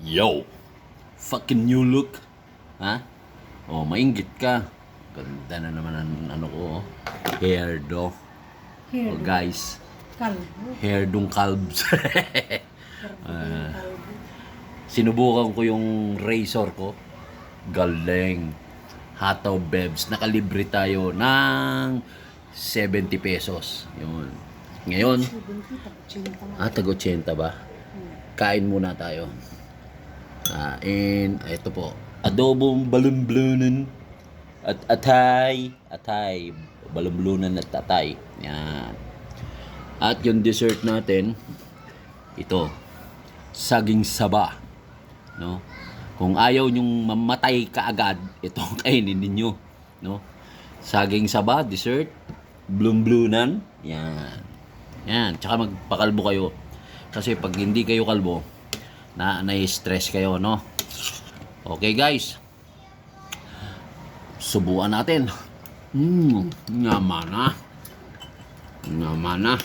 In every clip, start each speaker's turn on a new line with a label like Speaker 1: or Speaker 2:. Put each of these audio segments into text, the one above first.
Speaker 1: Yo! Fucking new look. Ha? Oh, mainggit ka. Ganda na naman ang ano ko. Oh. Hairdo.
Speaker 2: Hair.
Speaker 1: Oh, guys.
Speaker 2: Kalbo.
Speaker 1: Hairdong calves.
Speaker 2: Kalbo.
Speaker 1: Sinubukan ko yung razor ko. Galing. Hataw Bebs. Nakalibre tayo ng 70 pesos. Yun. Ngayon,
Speaker 2: 70,
Speaker 1: tag-80 ba? Kain muna tayo. And ito po, adobong balon-blunan at atay, balon-blunan at atay. Yan. At yung dessert natin, ito, saging saba, no? Kung ayaw nyong mamatay kaagad, ito kainin ninyo, no? Saging saba, dessert, blum-blunan, yan. Yan, tsaka magpakalbo kayo. Kasi pag hindi kayo kalbo, na-stress kayo, no? Okay, guys. Subukan natin. Naman na. Naman na.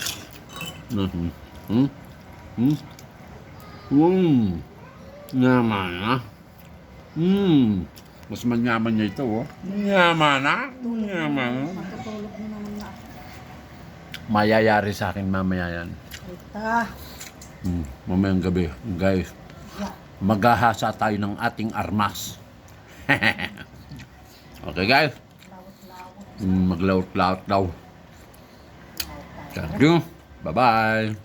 Speaker 1: Naman na. Mas manyaman niya ito, oh. Naman na. Naman na.
Speaker 2: Matutulog mo naman na.
Speaker 1: Mayayari sa akin mamaya yan.
Speaker 2: Ita.
Speaker 1: Mamayang gabi, guys. Maghahasa tayo ng ating armas. Okay, guys.
Speaker 2: Lawat-lawat.
Speaker 1: Maglawat-lawat daw. Thank you. Bye-bye.